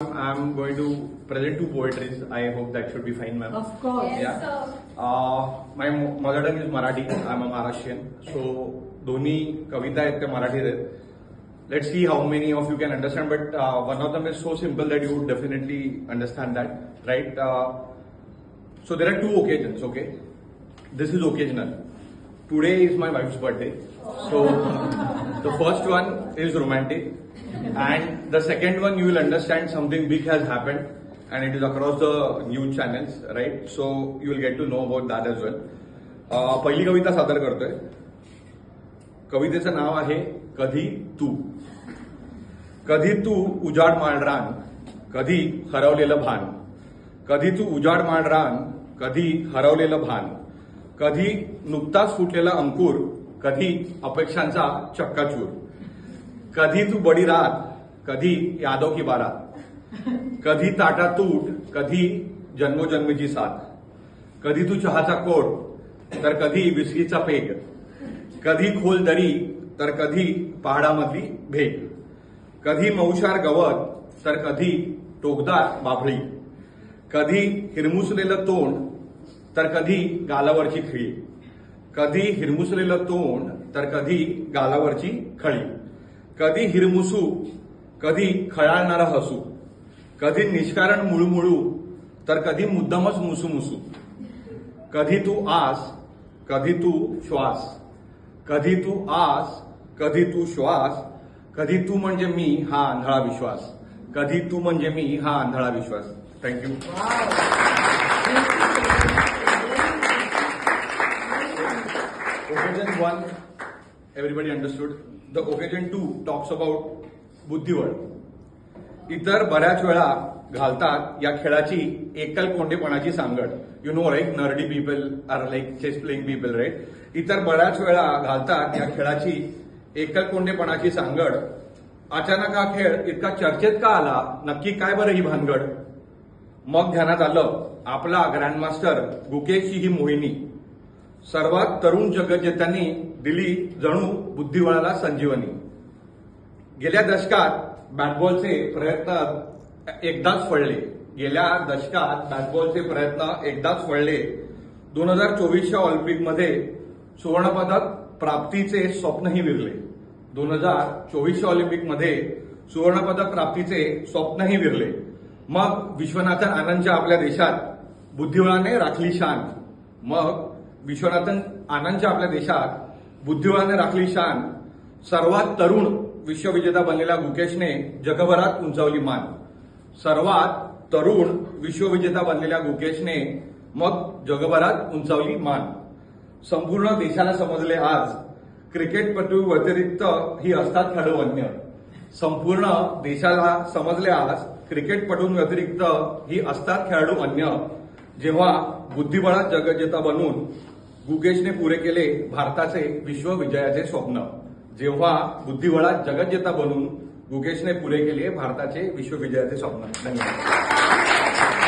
I'm going to present two poetries. I hope that should be fine, ma'am. Of course. Yeah. Yes, sir. My mother tongue is Marathi. I'm a Maharashtrian. So, दोन्ही कविता आहेत त्या मराठीत आहेत. Let's see how many of you can understand. But one of them is so simple that you would definitely understand that, right? So there are two occasions. Okay, this is occasional. Today is my wife's birthday. So the first one is romantic. And the second one, you will understand something big has happened and it is across the news channels, right? So you will get to know about that as well. पहिली कविता सादर करतोय. कवितेचं नाव आहे कधी तू. कधी तू उजाड माळरान, कधी हरवलेलं भान. कधी तू उजाड माळरान, कधी हरवलेलं भान. कधी नुकताच फुटलेला अंकुर, कधी अपेक्षांचा चक्काचूर. कधी तू बडी रात, कधी यादों की बारात. कधी ताटा तूट, कधी जन्मोजन्मीची साथ. कधी तू चहाचा कोट, तर कधी विस्कीचा पेग. कधी खोल दरी, तर कधी पहाडामधली भेग. कधी मौशार गवत, तर कधी टोकदार बाभळी. कधी हिरमुसलेलं तोंड, तर कधी गालावरची खळी. कधी हिरमुसलेलं तोंड, तर कधी गालावरची खळी. कधी हिरमुसू, कधी खळाळणारा हसू. कधी निष्कारण मुळूमुळू, तर कधी मुद्दामच मुसूमुसू. कधी तू आस, कधी तू श्वास. कधी तू आस, कधी तू श्वास. कधी तू म्हणजे मी हा आंधळा विश्वास. कधी तू म्हणजे मी हा आंधळा विश्वास. Thank you. Occasion 1, everybody understood. The occasion 2 talks about बुद्धिबळ. इतर बऱ्याच वेळा घालतात या खेळाची एकल कोंडेपणाची सांगड. You know right, nerdy people are like chess playing people, right. इतर बऱ्याच वेळा घालतात या खेळाची एकल कोंडेपणाची सांगड. अचानक हा खेळ इतका चर्चेत का आला, नक्की काय बरं ही भानगड. मग ध्यानात आलं आपला ग्रँडमास्टर गुकेशची ही मोहिनी. सर्वात तरुण जगज्जेत्यांनी दिली जणू बुद्धिबळाला संजीवनी. गेल्या दशकात बॅटबॉलचे प्रयत्न एकदाच फळले. गेल्या दशकात बॅटबॉलचे प्रयत्न एकदाच फळले. 2024च्या ऑलिम्पिकमध्ये सुवर्णपदक प्राप्तीचे स्वप्नही विरले. 2024च्या ऑलिम्पिकमध्ये सुवर्णपदक प्राप्तीचे स्वप्नही विरले. मग विश्वनाथन आनंदच्या आपल्या देशात बुद्धिबळाने राखली शान. मग विश्वनाथन आनंदच्या आपल्या देशात बुद्धिबळाने राखली शान. सर्वात तरुण विश्वविजेता बनलेल्या गुकेशने जगभरात उंचावली मान. सर्वात तरुण विश्वविजेता बनलेल्या गुकेशने मग जगभरात उंचावली मान. संपूर्ण देशाला समजले आज क्रिकेटपटू व्यतिरिक्त ही असतात खेळाडू अन्य. संपूर्ण देशाला समजले आज क्रिकेटपटूंव्यतिरिक्त ही असतात खेळाडू अन्य. जेव्हा बुद्धिबळात जगज्जेता बनून गुकेशने पुरे केले भारताचे विश्वविजयाचे स्वप्न. जेव्हा बुद्धिबळात जगज्जेता बनून गुकेशने पुरे केले भारताचे विश्वविजयाचे स्वप्न. धन्यवाद.